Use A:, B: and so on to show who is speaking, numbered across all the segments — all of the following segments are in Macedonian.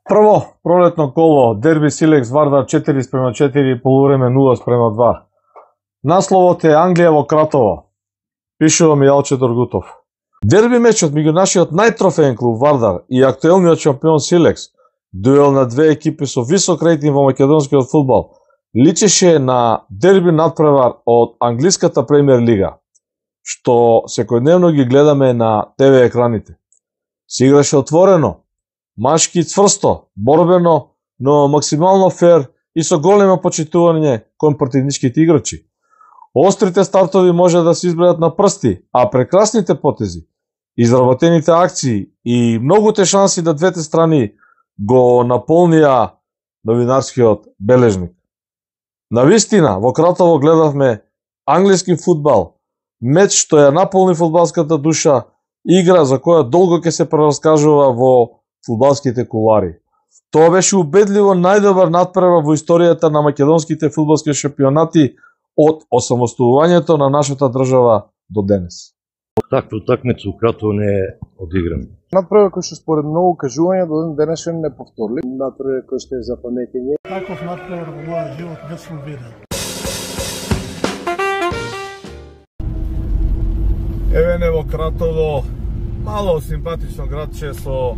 A: Прво, пролетно коло, дерби Силекс Вардар 4:4, полувреме 0:2. Насловот е Англија во Кратово. Пишува Мијалче Доргутов. Дерби мечот меѓу нашиот најтрофеен клуб Вардар и актуелниот шампион Силекс, дуел на две екипи со висок рейтинг во македонскиот фудбал, личеше на дерби надпревар од англиската премиер лига, што секојдневно ги гледаме на ТВ екраните. Се играше отворено, машки цврсто, борбено, но максимално фер и со големо почитување кон противничките играчи. Острите стартови може да се избројат на прсти, а прекрасните потези, изработените акции и многуте шанси да двете страни го наполнија новинарскиот бележник. Навистина, во Кратово гледавме англиски фудбал, меч што ја наполни фудбалската душа, игра за која долго ќе се прераскажува во фудбалските кулари. Тоа беше убедливо најдобар надпревар во историјата на македонските фудбалски шампионати од осамостувувањето на нашата држава до денес.
B: Таква утакмица у Кратово не е одиграна.
C: Надпревар кој што според многу кажувања до ден денешен не повторли.
D: Надпревар кој што е за паметење.
E: Таков надпревар во мојот живот не сум видел.
A: Еве во Кратово, мало симпатично градче со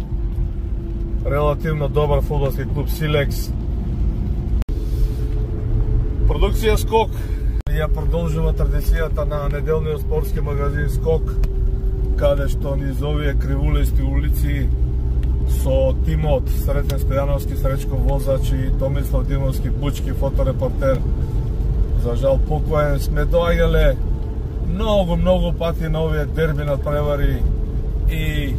A: релативно добар фудбалски клуб Силекс. Продукција Скок ја продолжува традицијата на неделниот спортски магазин Скок, каде што низ овие кривулисти улици со тимот Сретен Стојановски, Сречко возач и Томислав Димовски, Бучки, фоторепортер, за жал покоен, сме доаѓале многу пати на овие дерби надпревари и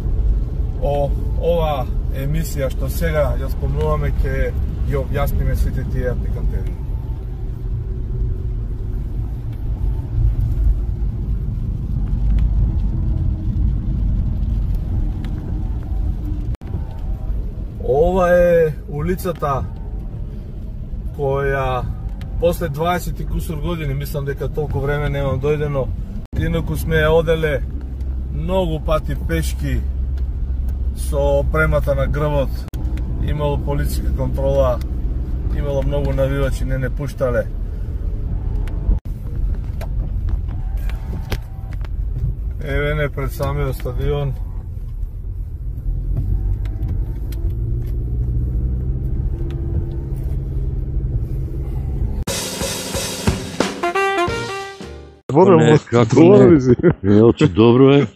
A: ова емисија што сега ја спомнуваме ќе ги објасниме сите тие пикантерии. Ова е улицата која после 20 и кусур години, мислам дека толку време немам дојдено, инаку сме ја оделе многу пати пешки со премата на грбот, имало полициска контрола, имало многу навивачи, не пуштале. Еве не пред самиот стадион.
B: Милче, добро е.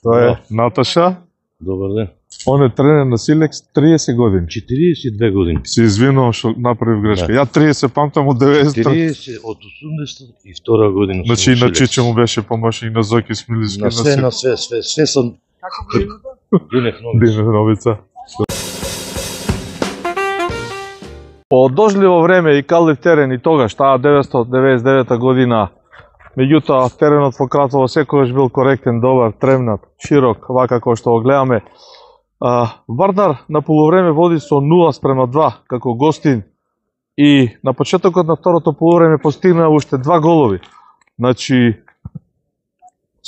A: Тоа е Наташа.
B: Добар ден.
A: Он е тренер на Силекс 30 години.
B: 42 години.
A: Се извинувам што направив грешка. Ја 30 памтам од 90.
B: 30 од 82 година.
A: Значи на Чиче му беше помошник на Зоки Смилиски.
B: На све сам.
E: Како би името?
B: Динев
A: Новица. По дожливо време и калив терен и тогаш, таа 999 година, меѓутоа теренот во Кратово секогаш бил коректен, добар, тремнат, широк, вака како што го гледаме. Вардар на полувреме води со 0:2 како гостин и на почетокот на второто полувреме постигна уште 2 голови. Значи,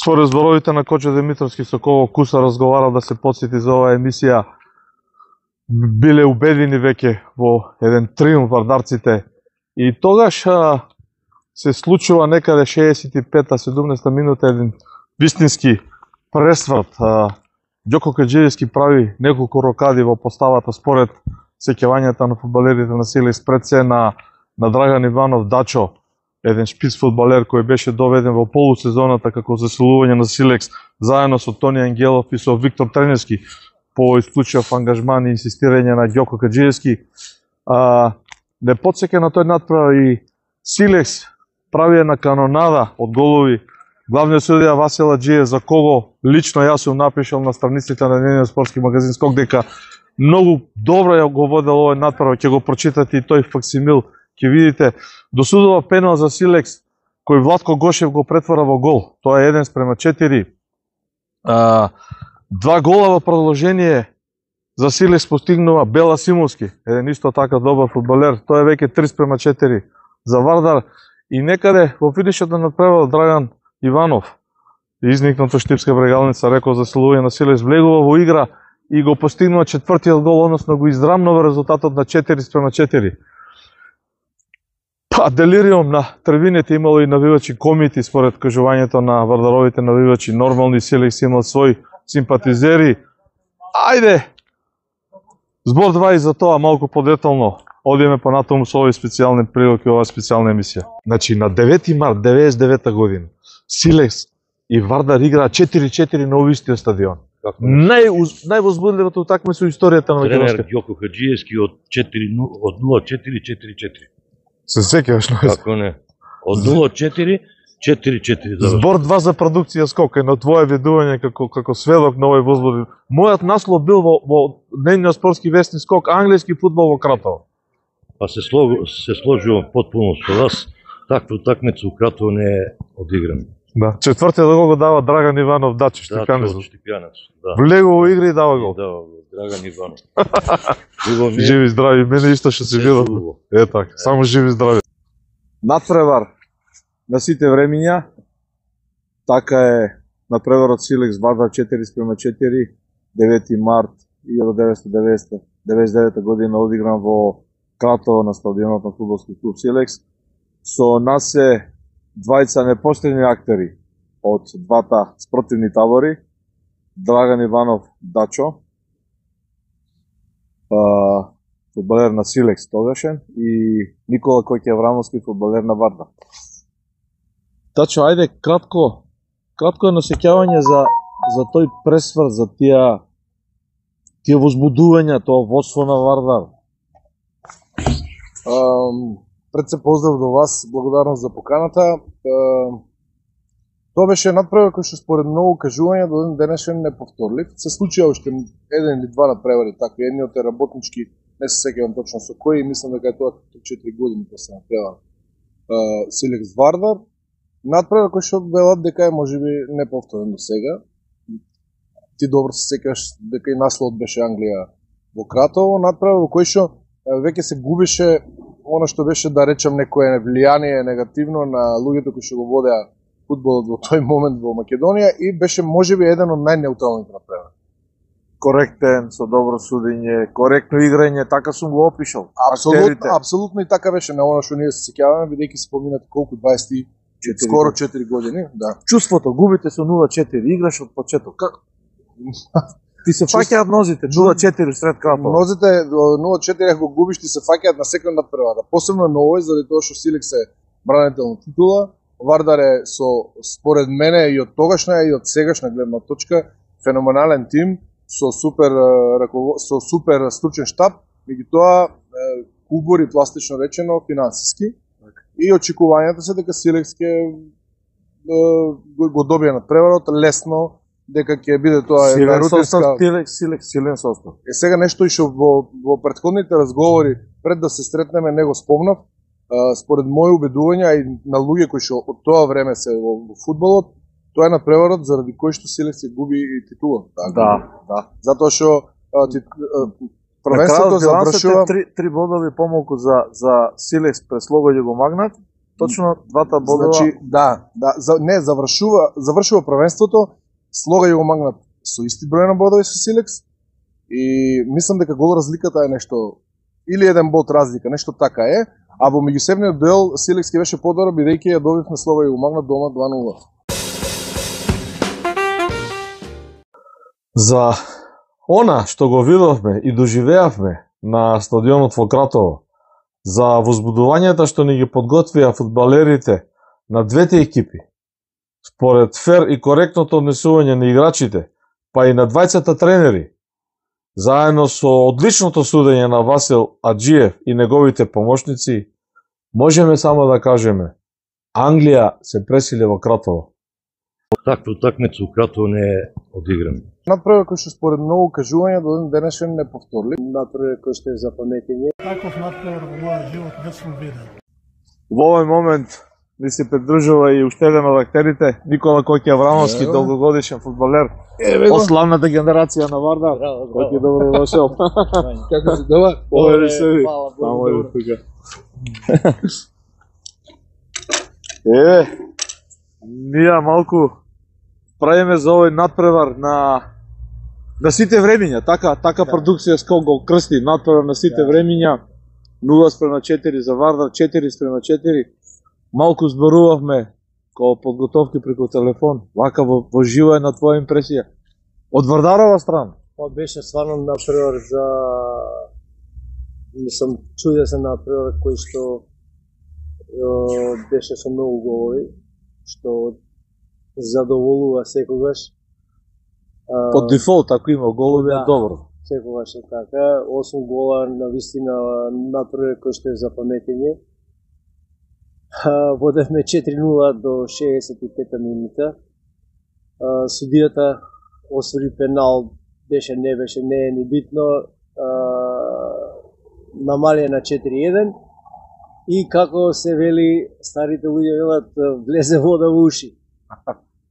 A: според зборовите на Кочо Димитровски со кого Куса разговара да се подсети за оваа емисија, биле убедени веќе во еден триумф вардарците и тогаш се случува некаде 65-17 минута еден вистински пресврт. Ѓоко Каџиевски прави неколку рокади во поставата според сеќавањата на фудбалерите на Силекс, пред се на Драган Иванов Дачо, еден шпиц фудбалер кој беше доведен во полусезоната како засилување на Силекс заедно со Тони Ангелов и со Виктор Треневски по исклучив ангажман и инсистирање на Ѓоко Каџиевски. Не подсеќа на тој надпревар и Силекс прави една канонада од голови. Главниот судија Васил Аџиев, за кого лично јас сум напишал на страниците на нивниот спортски магазин Скок дека многу добро ја го водел овој надпревар, ќе го прочитате и тој факсимил, ќе видите. Досудува пенал за Силекс кој Владко Гошев го претвора во гол. Тоа е 1:4. 2 гола во продолжение за Силекс постигнува Бела Симовски, еден исто така добар фудбалер. Тоа е веќе 3:4 за Вардар. И некаде во финишот на надпреварот Драган Иванов, изникнато штипска брегалница, рекол за засилување на Силекс, влегува во игра и го постигнува четвртиот гол, односно го израмнува резултатот на 4:4. Па, делириум на трибините имало и навивачи комити, според кажувањето на вардаровите навивачи. Нормални Силекс имал своји симпатизери. Ајде! Збор 2 и за тоа малку подетално. Одиме понатаму со овој специјални прилог и оваа специјална емисија. Значи, на 9 март 99 година, Силекс и Вардар играа 4:4 на овој истиот стадион. Највозбудливото утакмица со историјата на
B: Тренер
A: македонскиот.
B: Ѓоко Хаджиевски од 0-4-4-4.
A: Се сеќаваш на
B: Како не? Од 0-4, 4-4 заврши.
A: Збор 2 за продукција скока и на твое видување како сведок на овој возбудив. Мојот наслов бил во дневниот спортски вестник скок англиски фудбал во Кратово.
B: Па се сложувам потпуно со вас. Таква утакмица у Кратово не е одиграна.
A: Да. Четвртиот гол го дава Драган Иванов Дачо Штиканец.
B: Штиканец. Да.
A: Влегува во игра и дава гол.
B: Да, Драган Иванов. Убаво ми е.
A: Живи и здрави, мене исто што се видов.
B: убаво.
A: Е така, само живи и здрави. Надпревар на сите времиња. Така е надпреварот Силекс Вардар 4:4, 9 март 1999 година одигран во Кратово на стадионот на фудбалски клуб Силекс. Со нас се двајца непоследни актери од двата спротивни табори. Драган Иванов Дачо, фудбалер на Силекс тогашен, и Никола Којке Аврамовски, фудбалер на Вардар. Дачо, ајде кратко едно сеќавање за тој пресврт, за тие возбудувања, тоа водство на Вардар.
C: Пред се поздрав до вас, благодарност за поканата. Тоа беше надпревар кој што според многу кажувања до ден денешен неповторлив. Се случија уште еден или два надпревари такви, едниот е работнички, не се сеќавам точно со кој, мислам дека е тоа 4 години после надпревар Силекс Вардар. Надпревар кој што велат дека е можеби неповторен до сега. Ти добро се сеќаваш дека и насловот беше Англија во Кратово, надпревар во кој што веќе се губеше она што беше, да речам, некое влијание негативно на луѓето кои што го водеа фудбалот во тој момент во Македонија и беше можеби еден од најнеутралните надпревари.
A: Коректен, со добро судење, коректно играње, така сум го опишал.
C: Апсолутно и така беше на она што ние се сеќаваме, бидејќи се поминат колку 20 скоро 4 години, да.
A: Чувството, губите со 0:4, играш од почеток. Како? Ти се фаќаат нозите, 0:4 сред Кратово.
C: Нозите 0:4 ако го губиш ти се фаќаат на секоја надпревара. Посебно на овој заради тоа што Силекс е бранител на титула, Вардар е според мене и од тогашна и од сегашна гледна точка феноменален тим со супер стручен штаб, меѓутоа убори пластично речено финансиски и очекувањата се дека Силекс ќе го добие надпреварот лесно, дека ќе биде тоа една рутинска
A: силен состав.
C: Сега нешто и што во претходните разговори пред да се сретнеме не го спомнав, според мои убедувања и на луѓе кои што од тоа време се во фудбалот, тоа е надпреварот заради кој што Силекс се губи и титула.
A: Да.
C: Затоа што првенството завршува
A: 3 бодови помалку за Силекс пред Слобоѓа го магнат. Точно двата бодова.
C: Значи, завршува првенството, Слога го магнат со исти број на бодови со Силекс и мислам дека гол разликата е нешто или еден бод разлика, нешто така е, а во меѓусебниот дуел Силекс ќе беше подобро бидејќи ја добивме Слога го магнат дома 2:0.
A: За она што го видовме и доживеавме на стадионот во Кратово, за возбудувањата што ни ги подготвија фудбалерите на двете екипи, според фер и коректното однесување на играчите, па и на двајцата тренери, заедно со одличното судење на Васил Аджиев и неговите помошници, можеме само да кажеме, Англија се пресиле во Кратово.
B: Таква утакмица у Кратово не е одиграна.
C: Надпревар кој што според многу кажувања до ден денешен неповторлив.
D: Надпревар кој што е за паметење.
E: Таков надпревар во мојот живот не сум видел.
A: Во овој момент ни се придржува и уште еден од актерите, Никола Којке Аврамовски, долгогодишен фудбалер од славната генерација на Вардар. Којке, добро дошол.
C: Како се добар?
A: Овој седи. Само е тука. Ние малку правиме за овој надпревар на На сите времиња, така продукција Скок го крсти, натпревар на сите времиња, 0:4 за Вардар, 4:4. Малку зборувавме ко подготовки преку телефон, вака во живо е на твоја импресија. Од Вардарова страна?
D: Тоа беше стварно напревар за... Мислам, чудесен напревар кој што беше со многу голови, што задоволува секогаш.
A: Под дефолт, ако има голови, е добро.
D: Секогаш е така. 8 гола на вистина напревар кој што е за паметење. Водевме 4:0 до 65-та минута. Судијата освори пенал, беше, не е ни битно, намалија на 4:1 и како се вели, старите луѓе велат, влезе вода во уши.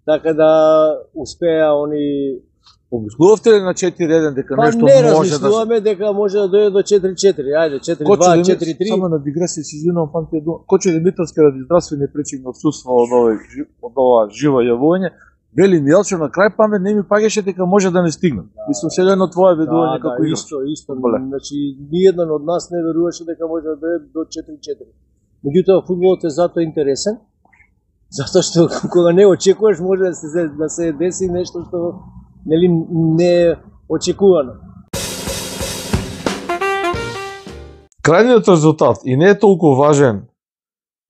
D: Така да успеа они...
A: Помислувавте ли на 4:1 дека
D: па
A: нешто
D: не
A: може да се...
D: размислуваме дека може да дојде до 4:4, ајде, 4:2, 4:3.
A: Само на дигресија се извинувам, памтите дума. Коче Димитровски ради здравствени причини отсутства од ова живо јавување. Вели Мијалчо на крај памет не ми паѓаше дека може да не стигне. Мислам сега едно твое ведување како играч.
D: Исто. Значи ниеден од нас не веруваше дека може да дојде до 4:4. Меѓутоа фудбалот е затоа интересен. Затоа што кога не очекуваш може да се деси нешто што нели не е очекувано.
A: Крајниот резултат и не е толку важен,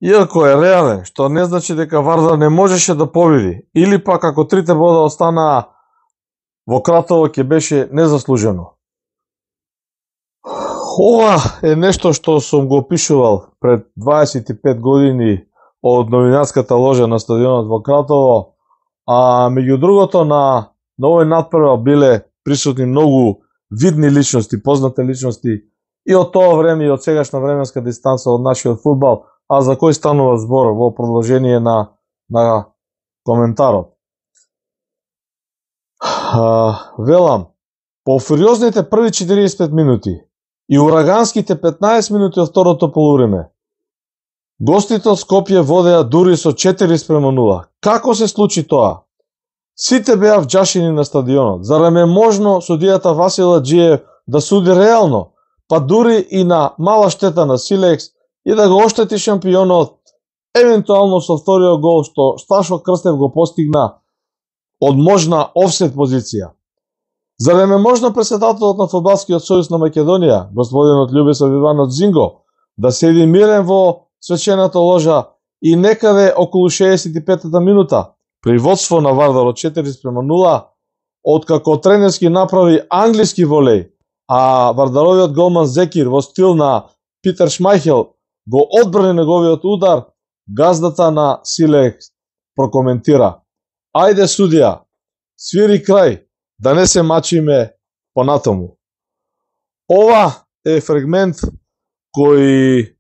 A: иако е реален, што не значи дека Вардар не можеше да победи, или пак ако 3 бода останаа во Кратово ќе беше незаслужено. Ова е нешто што сум го опишувал пред 25 години од новинарската ложа на стадионот во Кратово, а меѓу другото на овој надпревар биле присутни многу видни личности, познати личности и од тоа време и од сегашна временска дистанца од нашиот фудбал, а за кој станува збор во продолжение на коментарот. Велам, по фуриозните први 45 минути и ураганските 15 минути од второто полувреме, гостите од Скопје водеа дури со 4:0. Како се случи тоа? Сите беа вџашени на стадионот. Зарем е можно судијата Васил Аџиев да суди реално, па дури и на мала штета на Силекс и да го оштети шампионот, евентуално со вториот гол што Сташо Крстев го постигна од можна офсет позиција. Зарем е можно председателот на Фудбалскиот сојуз на Македонија, господинот Љубесов Иванот Зинго, да седи мирен во свечената ложа и некаде околу 65-та минута, при водство на Вардар од 4:0, откако тренерски направи англиски волеј, а Вардаровиот голман Зекир во стил на Питер Шмајхел го одбрани неговиот удар, газдата на Силекс прокоментира: "Ајде судија, свири крај, да не се мачиме понатаму." Ова е фрагмент кој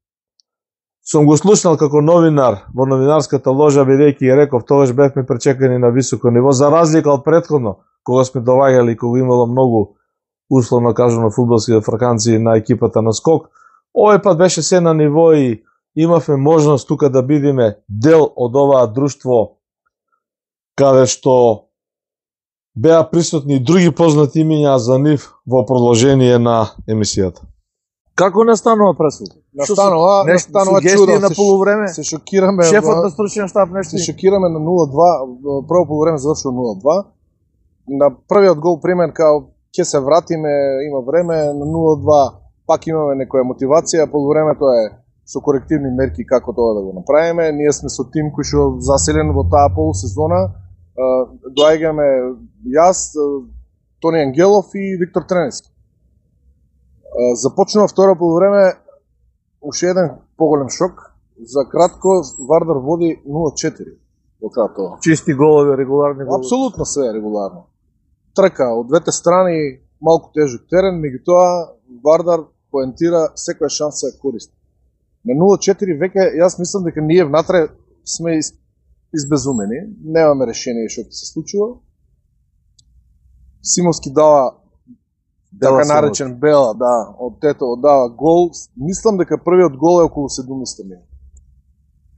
A: сум го слушнал како новинар во новинарската ложа, бидејќи реков тогаш бевме пречекани на високо ниво, за разлика од претходно, кога сме доваѓали, кога имало многу условно кажано фудбалски фраканци на екипата на Скок. Овој пат беше се на ниво и имавме можност тука да бидеме дел од оваа друштво, каде што беа присутни други познати имиња за нив во продолжение на емисијата. Како настанува пресуд?
C: Настанува
A: чудо.
C: на
A: полувреме?
C: Се шокираме.
A: Шефот на стручен штаб нешто.
C: Се шокираме на 0:2, прво полувреме завршува 0:2. На првиот гол примен као ќе се вратиме, има време, на 0:2 пак имаме некоја мотивација, полувремето е со корективни мерки како тоа да го направиме. Ние сме со тим кој што заселен во таа полусезона, доаѓаме јас, Тони Ангелов и Виктор Тренески. Започнува второ полувреме, уште еден поголем шок. За кратко Вардар води 0:4 во Кратово.
A: Чисти голови, регуларни голови.
C: Апсолутно се е регуларно. Трка од двете страни, малку тежок терен, меѓутоа Вардар поентира секоја шанса ја користи. На 0:4 веќе јас мислам дека ние внатре сме избезумени, немаме решение што ќе се случува. Симовски дава така наречен Бела, да, од Тетово дава гол. Мислам дека првиот гол е околу 70 минути.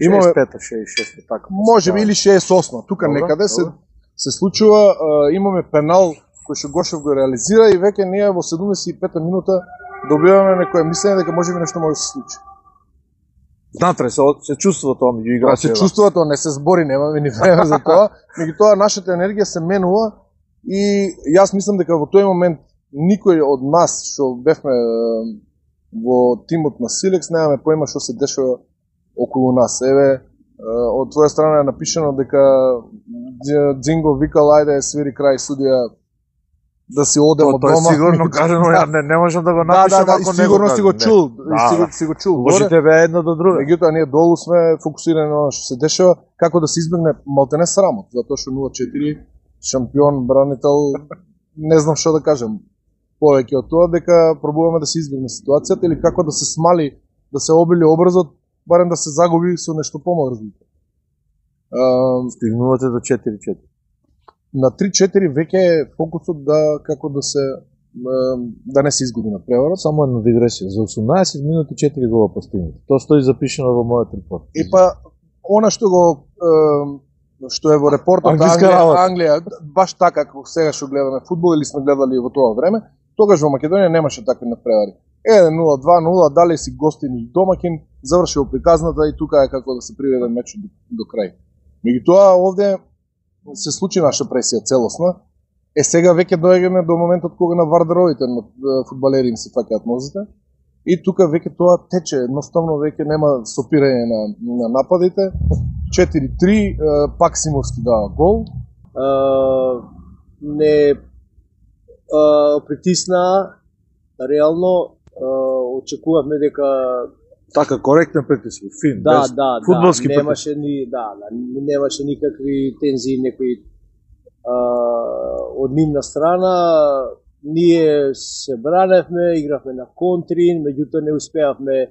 A: Имаме 65-66, така.
C: Може би или 68, тука некаде се случува, имаме пенал кој што Гошев го реализира и веќе ние во 75-та минута добиваме некое мислење дека можеби нешто може да се случи.
A: Внатре се чувствува тоа меѓу играчите.
C: Се чувствува тоа, не се збори, немаме ни време за тоа. Меѓутоа нашата енергија се менува и јас мислам дека во тој момент никој од нас што бевме во тимот на Силекс немаме поима што се дешава околу нас. Еве, од твоја страна е напишано дека Дзинго викал ајде свири крај судија да си одем од дома.
A: Тоа е сигурно кажано, ја не можам да го напишам ако не
C: сигурно си го чул, си го чул.
A: Лошите бе едно до друго.
C: Меѓутоа ние долу сме фокусирани на што се дешава, како да се избегне малтене срамот, затоа што 0-4 шампион, бранител, не знам што да кажам. Повеќе од тоа дека пробуваме да се избегне ситуацијата или како да се смали, да се обили образот, барем да се загуби со нешто помал развитие.
A: Стигнувате до 4-4.
C: На 3-4 веќе е фокусот да како да се да не се изгуби на преварот.
A: Само една дигресија. За 18 минути 4 гола постигнати. Тоа стои запишано во мојот репорт.
C: И па она што го што е во репортот Англија, баш така како сега што гледаме фудбал или сме гледали во тоа време, тогаш во Македонија немаше такви надпревари. 1-0, 2-0, дали си гостин или домакин, завршил приказната и тука е како да се приведе мечот до крај. Меѓутоа овде се случи наша пресија целосна. Сега веќе доаѓаме до моментот кога на вардеровите фудбалери им се фаќаат нозите. И тука веќе тоа тече, едноставно веќе нема сопирање на нападите. 4-3, пак Симовски дава гол.
D: Не притисна, реално очекувавме дека
A: Така коректен притиск, фин, без фудбалски
D: немаше немаше никакви тензии, некои од нивна страна. Ние се браневме, игравме на контри, меѓутоа не успеавме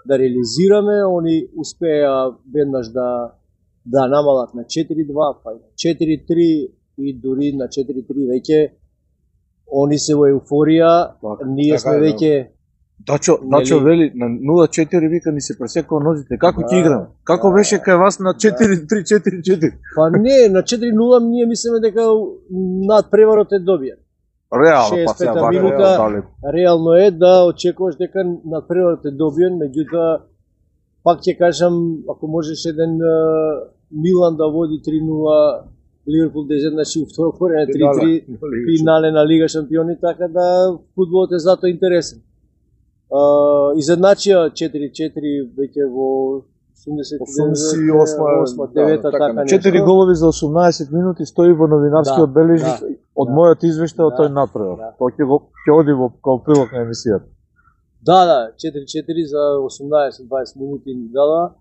D: да реализираме, они успеа веднаш да намалат на 4-2, па 4-3 и дури на 4-3 веќе они се во еуфорија, ние сме веќе
A: Дачо вели на 0-4 вика ни се пресекува нозите. Како ќе играме? Како беше кај вас на 4-3-4-4?
D: Па не, на 4-0 ние мислиме дека надпреварот е добиен.
A: Реално, па сега
D: минута, реално е да очекуваш дека надпреварот е добиен, меѓутоа пак ќе кажам, ако можеш еден Милан да води 3-0, Ливерпул да изеднаши второ корене 3-3, финале на Лига шампиони, така да фудбалот е затоа интересен. Изедначија 4-4 веќе во 88-9 така нешто.
A: 4 голови за 18 минути стои во новинарскиот бележник од мојот извештај од тој напревар. Тоа ќе оди во прилог на емисијата.
D: Да, 4-4 за 18-20 минути ни дава.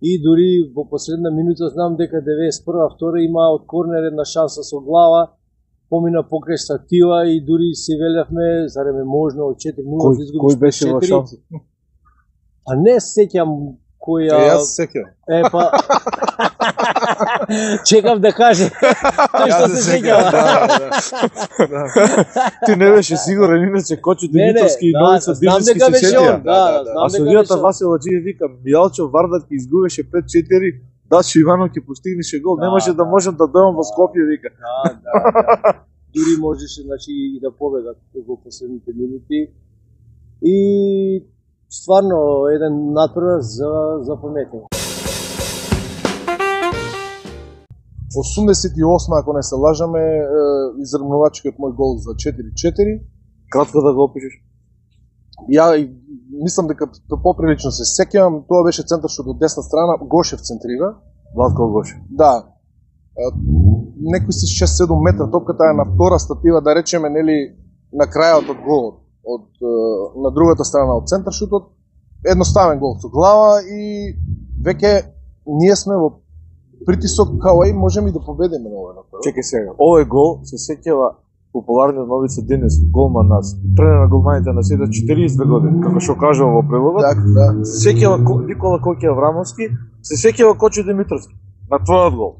D: И дури во последна минута знам дека 91-2 има од корнер една шанса со глава, помина покрај статива и дури се велевме зарем можно од 4-0 да изгубиш.
A: Кој беше во шанса?
D: А не сеќам која.
C: Јас сеќам.
D: Па чекав да каже. Тој што се сеќава.
A: Ти не беше сигурен, иначе Кочо Димитровски и Новица Димитровски се сетија. А судијата Васил Аџиев вика, Мијалчо Вардар ќе изгубеше 5-4, Дачо Иванов ќе постигнеше гол, немаше да можам да дојам во Скопје, вика.
D: Да. Дури можеше, значи, и да победат во последните минути. И стварно еден надпревар за паметен.
C: 88, ако не се лажаме, изравнувачкиот мој гол за 4-4.
A: Кратко да го опишеш.
C: Ја мислам дека поприлично се сеќавам, тоа беше центар што до десна страна, Гошев центрира.
A: Владко Гошев.
C: Да. Некои си 6-7 метра, топката е на втора статива, да речеме, нели, на крајот од голот, на другата страна од центаршутот. Едноставен гол со глава и веќе ние сме во притисок као и можеме и да победиме на овој напред.
A: Чекај сега. Овој гол се сеќава популарниот Новица Денис, голман нас, тренер на голманите на сета 42 години, како што кажува во преводот.
C: Да.
A: Се сеќава Никола Коки Аврамовски, се сеќава Кочо Димитровски на твојот гол.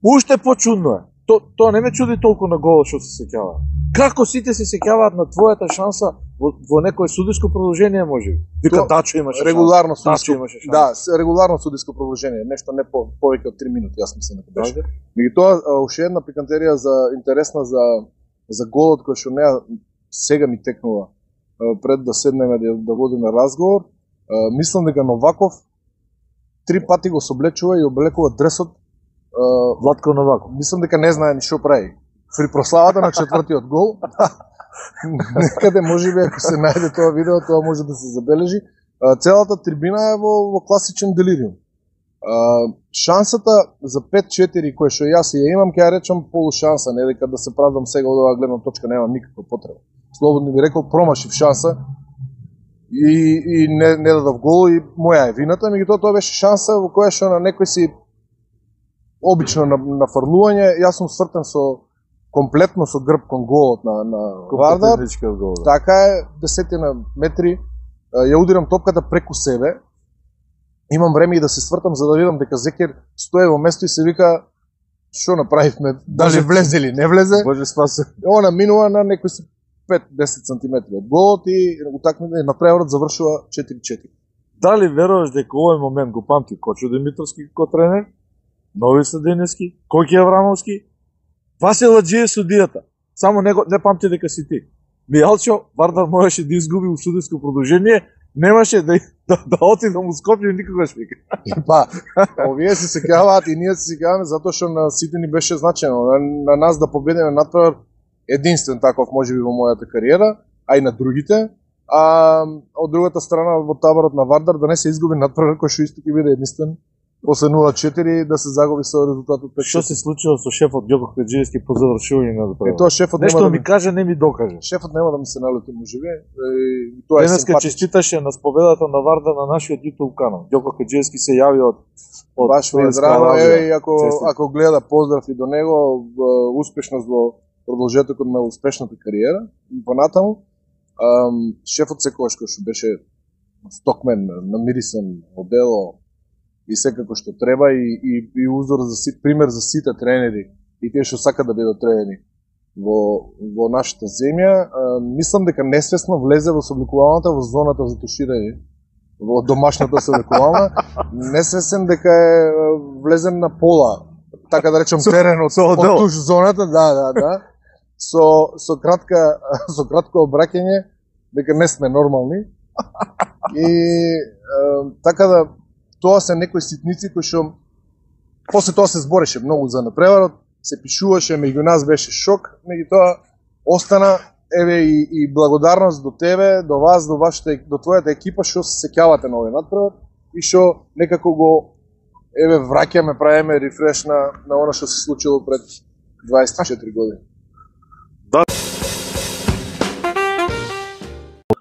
A: Уште почудно е. Тоа не ме чуди толку на голот што се сеќава. Како сите се сеќаваат на твојата шанса
F: во некое судиско продолжение може би. Вика
C: То-
F: Дачо имаше
C: Регуларно
F: шанс. Дачо
C: судиско,
F: имаше шанс.
C: да, регуларно судиско продолжение, нешто не повеќе од 3 минути, јас мислам дека беше. Меѓутоа, уште една пикантерија за интересна за голот кој што неа сега ми текнува пред да седнеме да водиме разговор. Мислам дека Новаков 3 пати го соблечува и облекува дресот.
F: Владко Новаков.
C: Мислам дека не знае ни што прави. При прославата на четвртиот гол, некаде можеби ако се најде тоа видео, тоа може да се забележи. Целата трибина е во класичен делириум. Шансата за 5-4 која што јас ја имам, ќе ја речам полушанса, не дека да се правдам сега од оваа гледна точка, немам никаква потреба. Слободно би рекол, промашив шанса и не дадов гол и моја е вината, меѓутоа тоа беше шанса во која што на некој си обично на фрлување, јас сум свртен комплетно со грб кон голот на Вардар. Така е, десетина метри, ја удирам топката преку себе, имам време и да се свртам за да видам дека Зекер стои во место и се вика што направивме, дали влезе или не влезе.
F: Боже спасе.
C: Она минува на некои 5-10 см од голот и утакмите на преворот завршува 4-4.
F: Дали веруваш дека овој момент го памти Кочо Димитровски како тренер, Нови Садиневски, Коки Аврамовски, Васе Ладжиев судијата. Само не памти дека си ти. Мијалчо, Вардар можеше да изгуби у судиско продолжение, немаше да оти да му Скопје никогаш вика.
C: Па, овие се сеќаваат и ние се сеќаваме затоа што на сите ни беше значено. На нас да победиме надпревар единствен таков можеби во мојата кариера, а и на другите. А од другата страна во таборот на Вардар да не се изгуби надпревар кој што исто ќе биде единствен. После 0-4 да се загуби со резултатот 5-4.
F: Што се случило со шефот Ѓоко Каджиевски по завршување на надпревар?
C: Тоа шефот
F: Нешто
C: нема
F: ми каже, не ми докаже.
C: Шефот нема да ми се налути можеби. Тоа е
F: Денеска
C: симпатично.
F: честиташе на победата на Вардар на нашиот Јутуб канал. Ѓоко Каджиевски се јави од
C: Баш ми е
F: Студентска
C: драго,
F: Арабија.
C: и ако гледа, поздрав и до него, успешност во продолжетокот на успешната кариера и понатаму. Шефот секогаш кој што беше стокмен, намирисан, одело и секако што треба и узор за пример за сите тренери и тие што сакаат да бидат тренери во нашата земја. Мислам дека несвесно влезе во собликувалната во зоната за туширање, во домашната собликувална, несвесен дека е влезен на пола, така да речем теренот од туш зоната, да. Со кратко обраќање дека не сме нормални. И така да тоа се некои ситници кои што после тоа се збореше многу за напреварот, се пишуваше, меѓу нас беше шок, меѓутоа остана еве и благодарност до тебе, до вас, до твојата екипа што се сеќавате на овој надпревар и што некако го еве враќаме, правиме рефреш на она што се случило пред 24 години.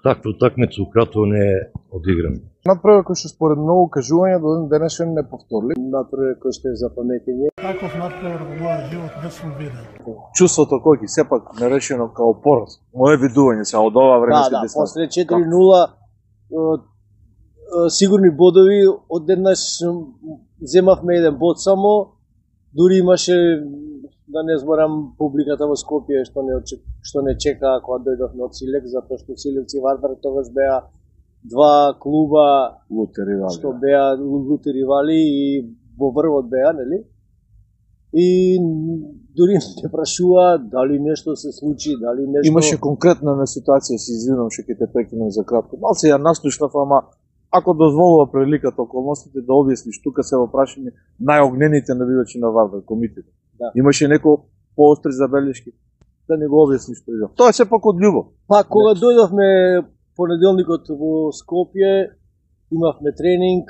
B: Таква утакмица укратово не е одиграна.
C: Надпревар кој што според многу кажувања до ден денешен не повторли.
D: Надпревар кој што е за паметење.
E: Таков надпревар во мојот живот не сум видел.
F: чувството кој ќе сепак нарешено као пораз. Моје видување се од ова временска
D: Да,
F: дистанца.
D: после 4-0 сигурни бодови, одеднаш земавме еден бод само, дури имаше, да не зборам, публиката во Скопје што не чека кога дојдовме од Силек, затоа што Силевци и Вардар тогаш беа два клуба
F: Лути ривали.
D: што беа лути ривали и во врвот беа, нели? И дури не прашува дали нешто се случи, дали нешто...
F: Имаше конкретна ситуација, се извинувам што ќе те прекинам за кратко. Малце ја наслушнав, ама ако дозволува приликата, околностите да објасниш, тука се во прашање најогнените навивачи на Вардар, комитет.
D: Да.
F: Имаше некој поостри забелешки, да не го објасниш тој. Тоа е сепак од љубов.
D: Па, кога дојдовме понеделникот во Скопје, имавме тренинг,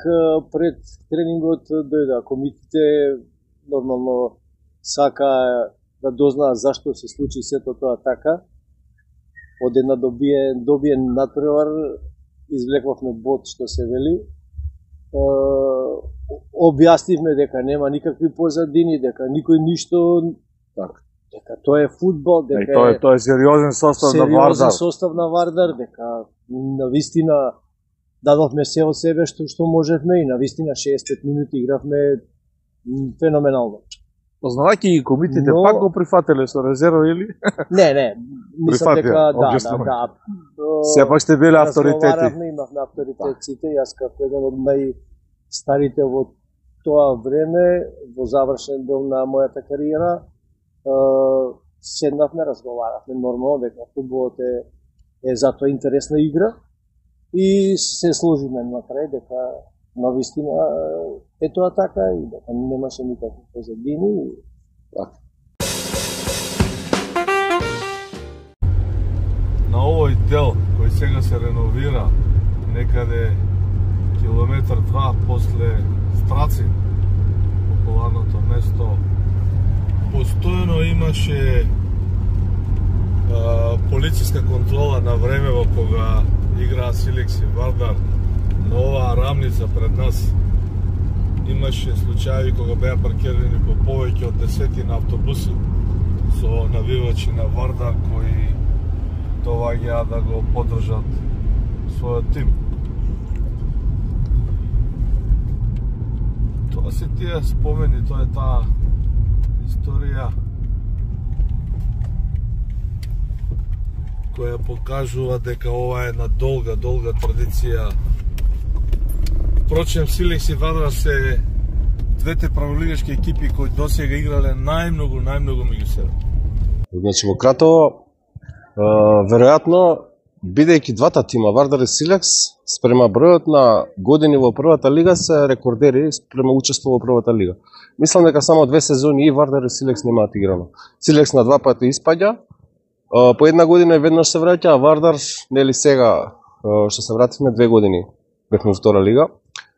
D: пред тренингот дојда комитите, нормално сака да дознаат зашто се случи сето тоа така. Од една добиен надпревар, извлековме бод што се вели. Објаснивме дека нема никакви позадини, дека никој ништо,
F: Така.
D: дека тоа е фудбал, дека
F: Тоа е сериозен состав на
D: сериозен
F: Вардар.
D: состав на Вардар, дека навистина дадовме се од себе што можевме и навистина 60 минути игравме феноменално.
F: Познавајќи ги комитите,
D: Но-
F: пак го прифателе со резерва или?
D: Не, мислам
F: Прифатија,
D: дека
F: објаснувај.
D: да.
F: Сепак сте биле авторитети.
D: Разговаравме, имавме авторитетите, јас како еден од најстарите во тоа време, во завршен дел на мојата кариера, седнавме, разговаравме нормално дека фудбалот е затоа интересна игра и се сложиме на крај дека навистина е тоа така и дека немаше никакви позадини.
A: На овој дел кој сега се реновира некаде километар 2 после Страцин, популарното место, постојано имаше полициска контрола на време во кога играа Силекс и Вардар на оваа рамница пред нас. Имаше случаи кога беа паркирани по повеќе од 10 автобуси со навивачи на Вардар кои доаѓаа да го поддржат својот тим. Тоа се тие спомени, тоа е таа историја која покажува дека ова е една долга традиција. Впрочем, Силекс и Вардар се двете праволигашки екипи кои досега играле најмногу меѓу себе.
G: Значи во Кратово, веројатно, бидејќи двата тима, Вардар и Силекс, спрема бројот на години во првата лига се рекордери спрема учество во првата лига. Мислам дека само 2 сезони и Вардар и Силекс немаат играно. Силекс на 2 пати испаѓа, по една година и веднаш се враќа, а Вардар, нели сега, што се вративме 2 години, бевме во втора лига.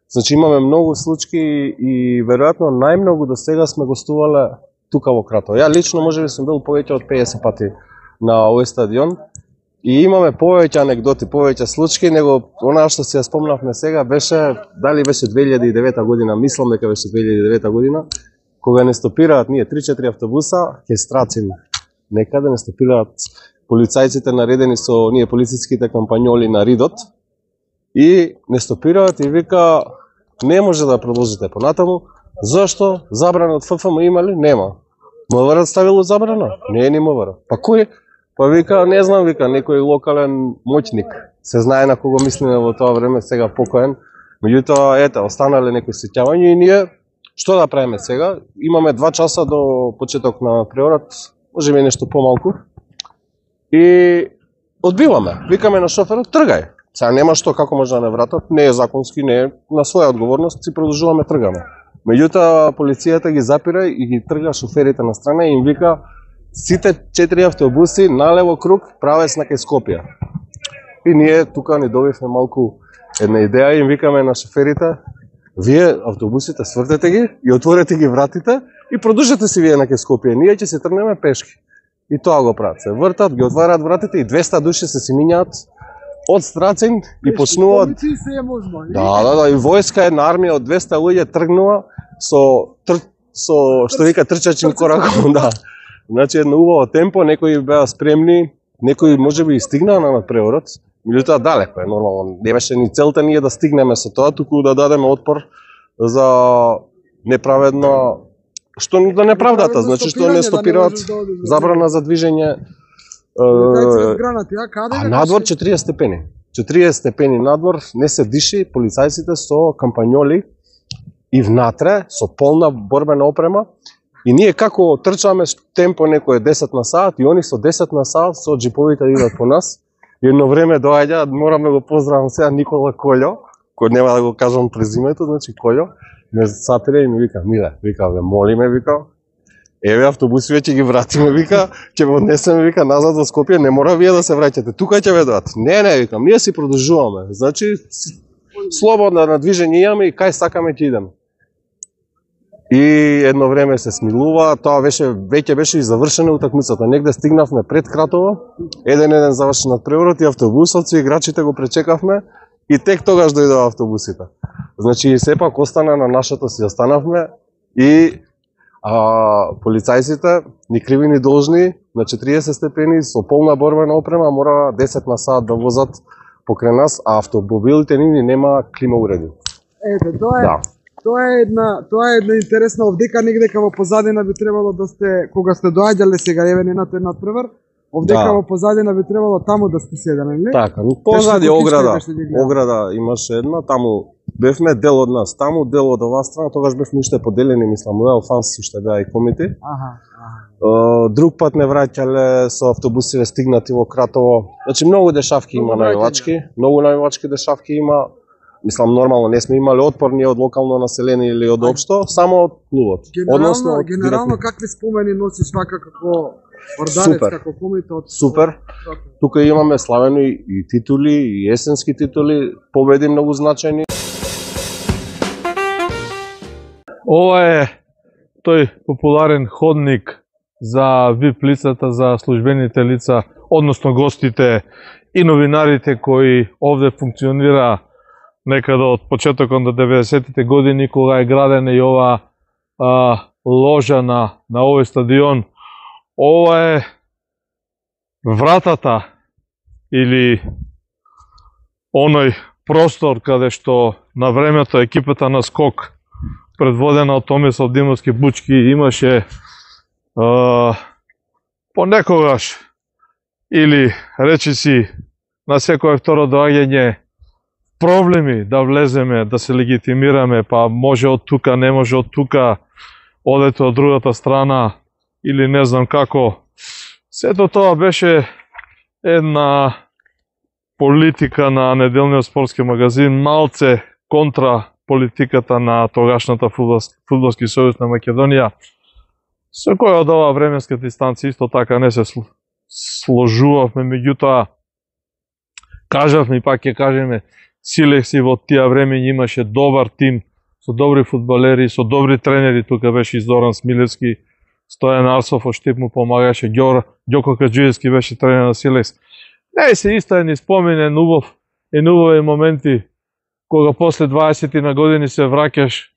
G: Значи имаме многу случаи и веројатно најмногу до сега сме гостувале тука во Кратово. Ја лично можеби сум бил повеќе од 50 пати на овој стадион и имаме повеќе анегдоти, повеќе случаи, него она што се ја спомнавме сега беше, дали беше 2009 година, мислам дека беше 2009 година, кога не стопираат ние 3-4 автобуса, ке Страцин некаде не стопираат полицајците наредени со ние полициските кампањоли на Ридот и не стопираат и вика не може да продолжите понатаму. Зашто? Забрана од ФФМ има ли? Нема. МВР ставило забрана? Не е ни МВР. Па кој? Па вика, не знам, вика, некој локален моќник. Се знае на кого мислиме во тоа време, сега покоен. Меѓутоа, ете, останале некои сеќавања и ние, што да правиме сега? Имаме 2 часа до почеток на преорат, може би нешто помалку. И одбиваме. Викаме на шоферот, тргај. Сега нема што, како може да не вратат, не е законски, не е на своја одговорност, си продолжуваме тргаме. Меѓутоа, полицијата ги запира и ги трга шоферите на страна и им вика сите 4 автобуси налево круг, правец на кај Скопје. И ние тука ни добивме малку една идеја и им викаме на шоферите, вие автобусите свртете ги и отворете ги вратите и продолжете си вие на кај Скопје, ние ќе се тргнеме пешки. И тоа го прават, се вртат, ги отварат вратите и 200 души се си минјаат од Страцин и почнуваат. Да, и војска, една армија од 200 луѓе тргнува со што вика трчачим кораком, да. Значи едно убаво темпо, некои беа спремни, некои можеби и стигнаа на надпреворот, меѓутоа далеко е нормално. Не беше ни целта ние да стигнеме со тоа, туку да дадеме отпор за неправедно што да неправдата, значи што не стопираат забрана за движење. А надвор 40 степени. 40 степени надвор, не се диши, полицајците со кампањоли и внатре со полна борбена опрема. И ние како трчаме темпо некој 10 на сат и они со 10 на сат со джиповите идат по нас. И едно време доаѓа, морам да го поздравам сега Никола Колјо, кој нема да го кажам презимето, значи Колјо, ме сапира и ми вика, Миле, вика, ве молиме, вика, еве автобуси веќе ги вратиме, вика, ќе ве однесеме, вика, назад во Скопје, не мора вие да се враќате, тука ќе ве доат. Не, викам, ние си продолжуваме. Значи слободно на движење имаме и кај сакаме ќе идеме. И едно време се смилува, тоа веќе беше и завршена утакмицата. Негде стигнавме пред Кратово, 1-1 завршен надпреворот и автобусот, и играчите го пречекавме и тек тогаш дојдоа автобусите. Значи сепак остана на нашата си останавме и полицајците ни криви ни должни на 40 степени со полна борбена опрема мора 10 на сат да возат покрај нас, а автомобилите ни нема клима уреди.
H: Ете, тоа е.
G: Да.
H: Тоа е една интересна овдека негдека во позадина би требало да сте, кога сте доаѓале сега еве ненато надпревар, овдека во позадина би требало таму да сте седеле, нели?
G: Така, позади ограда имаше една, таму бевме дел од нас, таму дел од оваа страна, тогаш бевме уште поделени, мислам, Royal Fans уште беа и комити. Друг пат не враќале со автобусите стигнати во Кратово. Значи многу дешавки има највачки, многу највачки дешавки има. Мислам, нормално не сме имали отпор ни од локално население или од општо, само од клубот.
H: Генерално какви спомени носиш вака како вардарец, како комите од...
G: Супер. Тука имаме славени и титули, и есенски титули, победи многу значајни.
A: Ова е тој популарен ходник за VIP лицата, за службените лица, односно гостите и новинарите кои овде функционира некаде од почетокот на 90-тите години, кога е градена и ова ложа на овој стадион. Ова е вратата или оној простор каде што на времето екипата на Скок, предводена од Томислав Димовски Бучки, имаше понекогаш или речиси на секое второ доаѓање проблеми да влеземе, да се легитимираме, па може од тука, не може од тука, одете од другата страна или не знам како. Сето тоа беше една политика на неделниот спортски магазин, малце контра политиката на тогашната Фудбалски сојуз на Македонија, со која од оваа временска дистанција исто така не се сложувавме, меѓутоа кажавме и пак ќе кажеме, Силекс и во тие време имаше добар тим, со добри фудбалери, со добри тренери, тука беше и Зоран Смилевски, Стојан Арсов, Оштип му помагаше, Ѓоко Каджиевски беше тренер на Силекс. Не се исто ни споменен убави моменти, кога после 20 на години се враќаш,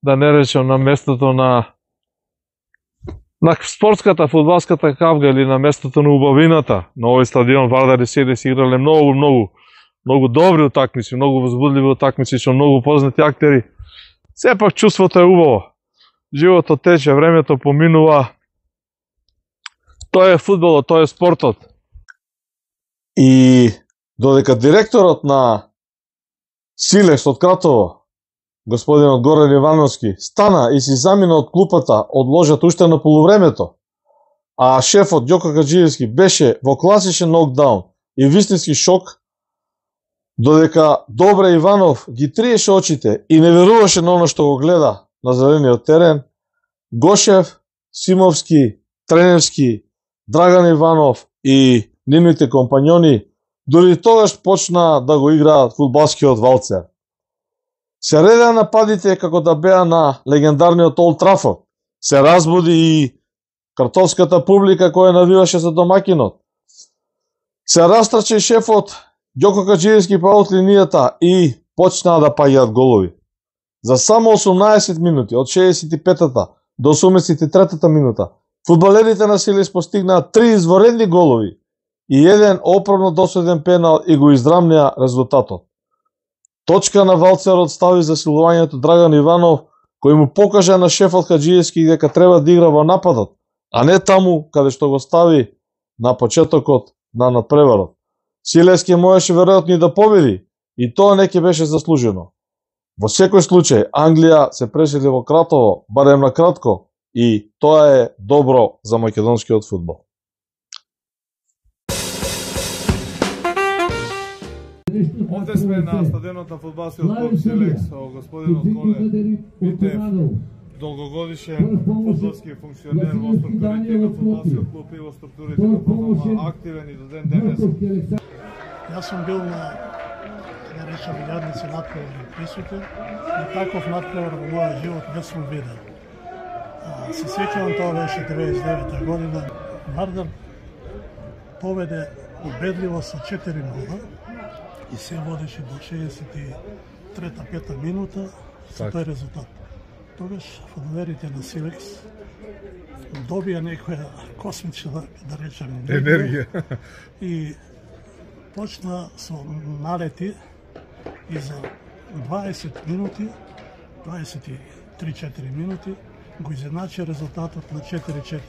A: да не речем, на местото на спортската, фудбалската кавга или на местото на убавината. На овој стадион Вардари седе си играле многу добри утакмици, многу возбудливи утакмици со многу познати актери. Сепак чувството е убаво. Животот тече, времето поминува. Тоа е фудбалот, тоа е спортот.
F: И додека директорот на Силекс од Кратово, господинот Горан Ивановски, стана и си замина од клупата од ложата уште на полувремето, а шефот Ѓоко Каджиевски беше во класичен нокдаун и вистински шок, додека Добре Иванов ги триеше очите и не веруваше на оно што го гледа на зелениот терен, Гошев, Симовски, Треневски, Драган Иванов и нивните компањони дури тогаш почна да го играат фудбалскиот валцер. Се редеа нападите како да беа на легендарниот Олд Трафорд. Се разбуди и картовската публика која навиваше за домакинот. Се растрче шефот Ѓоко Каджиевски па од линијата и почнаа да паѓаат голови. За само 18 минути, од 65-та до 83-та минута, фудбалерите на Силекс постигнаа 3 изворедни голови и еден оправно досуден пенал и го издрάμнеа резултатот. Точка на валцерот стави за силувањето Драган Иванов, кој му покажа на шефот Каджиевски дека треба да игра во нападот, а не таму каде што го стави на почетокот на надпреварот. Силекс можеше веројатно и да победи, и тоа не ќе беше заслужено. Во секој случај, Англија се пресели во Кратово, барем на кратко, и тоа е добро за македонскиот фудбал.
A: Овде сме на стадионот на фудбалскиот клуб Силекс, господинот Коле Митев, долгогодишен фудбалски функционер во структурите на фудбалскиот клуб и во структурите на фудбалот, активен и до ден денес.
E: Јас сум бил на, да речем, илјадници надпревари присутен и таков надпревар во мојот живот не сум видел. Се сеќавам, тоа беше 99-та година. Вардар победе убедливо со 4-0 и се водеше до 63-та минута со тој резултат. Тогаш фудбалерите на Силекс добија некоја космична, да речем, енергија и почна со налети и за 20 минути 23-4 минути го изjednači резултатот на 4-4.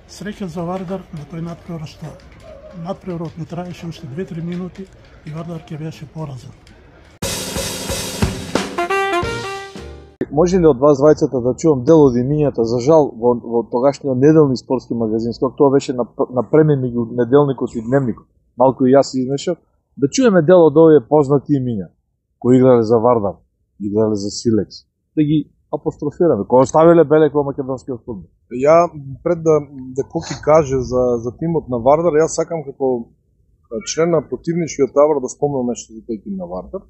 E: Среќа за Вардар на тој надпревар што надпреварот не траеше уште 2-3 минути и Вардар ќе беше поразен.
F: Може ли од вас двајцата да чувам дел од имињата? За жал, во тогашниот неделни спортски магазин, скок тоа беше напремен меѓу неделникот и дневникот. Малку и јас се измешав. Да чуеме дел од овие познати имиња, кои играле за Вардар, играле за Силекс. Да ги апострофираме, кои оставиле белек во македонскиот фудбал.
C: Ја, пред да Коки каже за тимот на Вардар, јас сакам како член на противничкиот табор да спомнам нешто за тој тим на Вардар.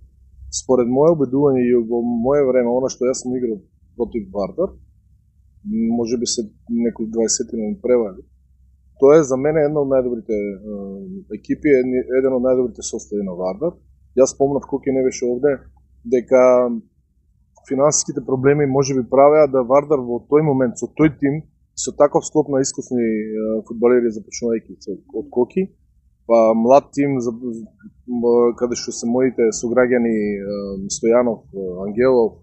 C: Според моје убедување и во моје време, она што јас сум играл против Вардар, може би се некои 20 превари, тоа е за мене една од најдобрите екипи, еден од најдобрите состави на Вардар. Јас спомнав Коки не беше овде, дека финансиските проблеми може би правеа да Вардар во тој момент со тој тим, со таков склоп на искусни фудбалери започнувајќи од Коки, па млад тим каде што се моите сограѓани Стојанов, Ангелов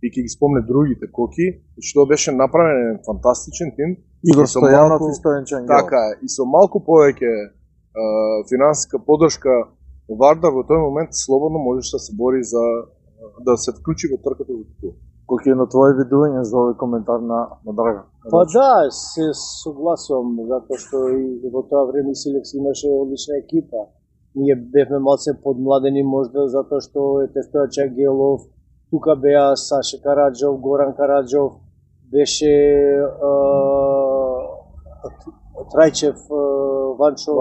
C: и ќе ги спомне другите Коки, што беше направен фантастичен тим.
F: Игор Стојанов и Стојанче Ангелов.
C: Така е, и со малку повеќе финансиска поддршка Вардар во тој момент слободно можеше да се бори за да се вклучи во трката за титул.
F: Кој е на твое видување за овој коментар на Драган?
D: Па да, се согласувам, затоа што и во тоа време Силекс имаше одлична екипа. Ние бевме малце подмладени можда затоа што ете Стојаче Ангелов, тука беа Саше Караджов, Горан Караджов, беше Трајчев, Ванчо,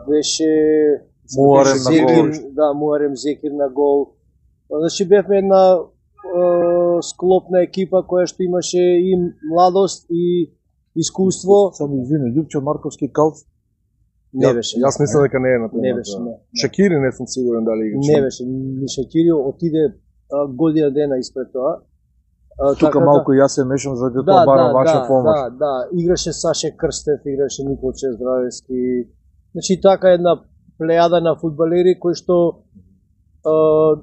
D: беше Муарем Зекир на гол. Значи бевме една склопна екипа која што имаше и младост и искуство.
F: Само извини, Љупчо Марковски Калц?
D: Не беше.
C: Јас мислам дека не е на тоа.
D: Не беше, не.
C: Шакири не сум сигурен дали играше.
D: Не беше, Шакири отиде година дена испред тоа.
F: Тука малку јас се мешам заради тоа барам ваша помош.
D: Да, играше Саше Крстев, играше Николче Здравевски. Значи така една плејада на фудбалери кои што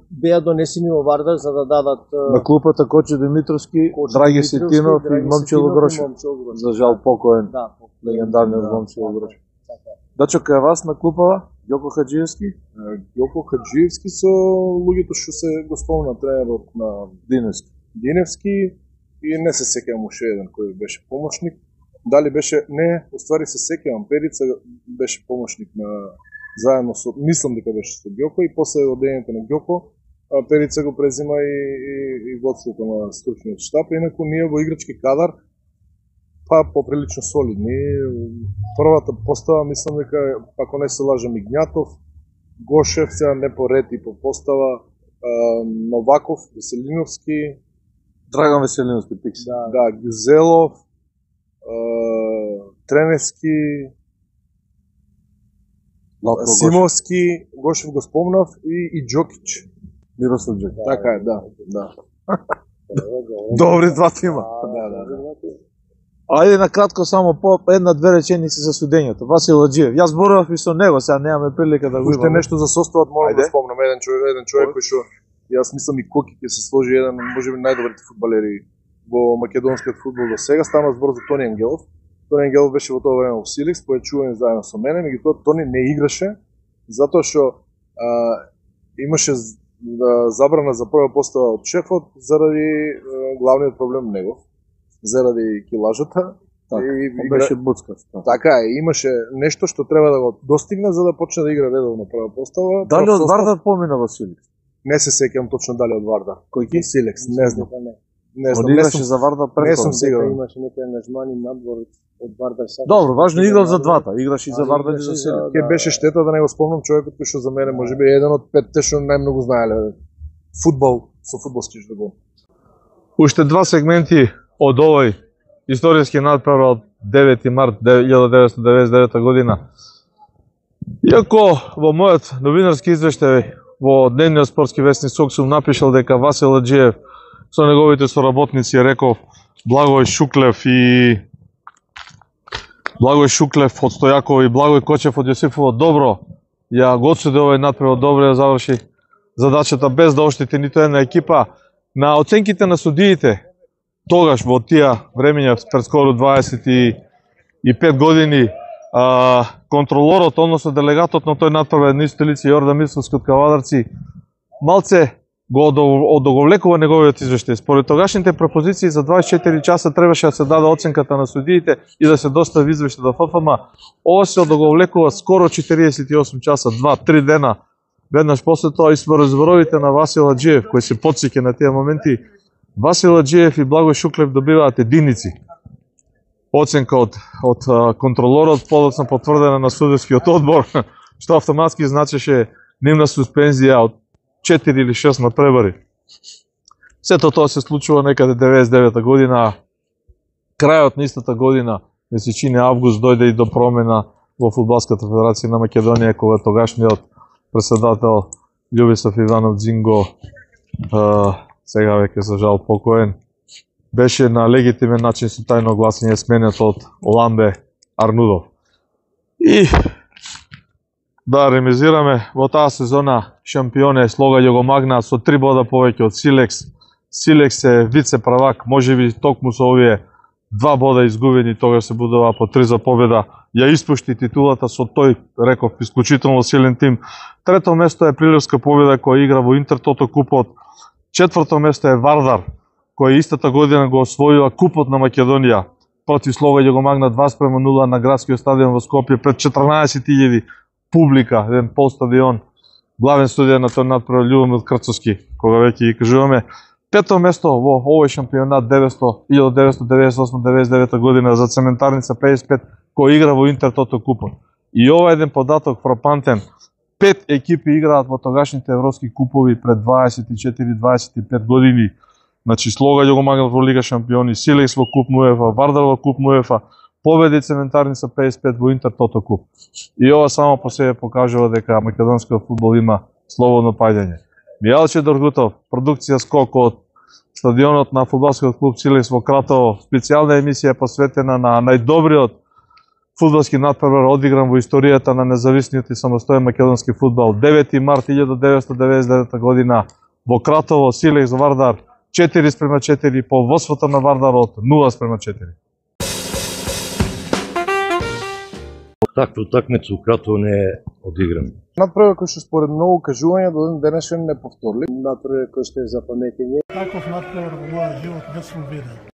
D: беа донесени во Вардар за да дадат
F: на клупата Кочо Димитровски, Драги Сетинов и Момчило Грошев. За жал покоен.
D: Да,
F: легендарниот Момчило Грошев. Дачо, кај вас на клупава Ѓоко Хаджиевски?
C: Ѓоко Хаджиевски со луѓето што се го спомна тренерот на Диневски и не се сеќавам уште еден кој беше помошник. Дали беше, не, уствари се сеќавам, Перица беше помошник на заедно со, мислам дека беше со Ѓоко и после одењето на Ѓоко, Перица го презима и водството на стручниот штаб, инаку ние во играчки кадар па поприлично солидни. Првата постава мислам дека, ако не се лажам, Игњатов, Гошев, сега не по ред и по постава, Новаков, Веселиновски,
F: Драган Веселиновски, Пикси.
C: Да, Гюзелов, Треневски, Симовски, Гошев го спомнав и Джокич.
F: Мирослав Джокич.
C: Така е, да.
F: Добри два тима. Ајде накратко само по една-две реченици за судењето. Васил Аџиев. Јас зборував и со него, сега немаме прилика да го имаме.
C: Уште нешто за составот морам да спомнам. Еден човек кој што јас мислам и Коки ќе се сложи еден можеби најдобрите фудбалери во македонскиот фудбал до сега. Стана збор за Тони Ангелов. Тони Ангелов беше во тоа време во Силекс, поечуван заедно со мене, меѓутоа Тони не играше затоа што имаше забрана за прва постава од шефот заради главниот проблем негов, заради килажата.
F: Беше буцкав.
C: Така е, имаше нешто што треба да го достигне за да почне да игра редовно прва постава.
F: Дали од Вардар помина во Силекс?
C: Не се сеќавам точно дали од Вардар. Кој ки? Силекс, не знам.
F: Не знам, играше за Вардар пред тоа.
C: Не сум сигурен.
D: Имаше некој ангажмани надвор од Вардар.
F: Добро, важно играл за двата. Играш и за Вардар и за Силекс.
C: Ке беше штета да не го спомнам човекот кој што за мене можеби еден од петте што најмногу знаеле фудбал со фудбалски жаргон.
A: Уште два сегменти од овој историски надпревар од 9 март 1999 година. Иако во мојот новинарски извештај во дневниот спортски вестник СОК сум напишал дека Васил Аџиев со неговите соработници реков Благој Шуклев од Стојакова и Благој Кочев од Јосифово добро ја го одсуди овој надпревар, добро ја заврши задачата без да оштети ниту една екипа На оценките на судиите, тогаш во тие времења пред скоро 25 години, контролорот, односно делегатот на тој натпревар Нисто лице Јордан Мицовски од Кавадарци, малце го одоговлекува неговиот извештај. Според тогашните пропозиции за 24 часа требаше да се даде оценката на судиите и да се достави извештај до ФФМ. Ова се одоговлекува скоро 48 часа, 2-3 дена. Веднаш после тоа и зборовите на Васил Аџиев, кој се потсеќа на тие моменти, Васил Аџиев и Благој Шуклев добиваат единици. Оценка од контролорот, подоцна потврдена на судискиот одбор, што автоматски значеше нивна суспензија од 4 или 6 надпревари. Сето тоа се случува некаде 99 година, крајот на истата година, месечини август, дојде и до промена во Фудбалската федерација на Македонија, кога тогашниот председател Љубисав Иванов Дзинго, сега веќе за жал покоен, беше на легитимен начин со тајно гласање сменет од Ламбе Арнудов. И да ремизираме, во таа сезона шампион е Слога Јогомагна со 3 бода повеќе од Силекс. Силекс е вице правак, можеби токму со овие 2 бода изгубени, тогаш се будува по 3 за победа. Ја испушти титулата со тој, реков, исклучително силен тим. Трето место е Прилевска победа која игра во Интертото купот. Четврто место е Вардар, која истата година го освоила купот на Македонија против Слога Јогомагна 2:0 на градскиот стадион во Скопје пред 14.000 публика, еден полстадион. Главен судија на тој надпревар Љубомир Крцовски, кога веќе ги кажуваме. Пето место во овој шампионат 1998-99 година за Цементарница 55, кој игра во Интертото купот. И ова е еден податок фрапантен. 5 екипи играат во тогашните европски купови пред 24-25 години. Значи Слога Јогомагна во Лига шампиони, Силекс во Куп УЕФА, Вардар во Куп УЕФА, победи Цементарница 55 во Интертото куп. И ова само по себе покажува дека македонскиот фудбал има слободно паѓање. Мијалче Доргутов, продукција Скок од стадионот на фудбалскиот клуб Силекс во Кратово, специјална емисија посветена на најдобриот фудбалски надпревар одигран во историјата на независниот и самостоен македонски фудбал. 9 март 1999 година во Кратово, Силекс Вардар 4:4 по водството на Вардар од 0:4.
B: Таква утакмица у Кратово не е одиграна.
C: Надпревар кој што според многу кажувања до ден денешен не повторли.
D: Надпревар кој што е запаметење.
E: Таков надпревар во мојот живот не сум видел.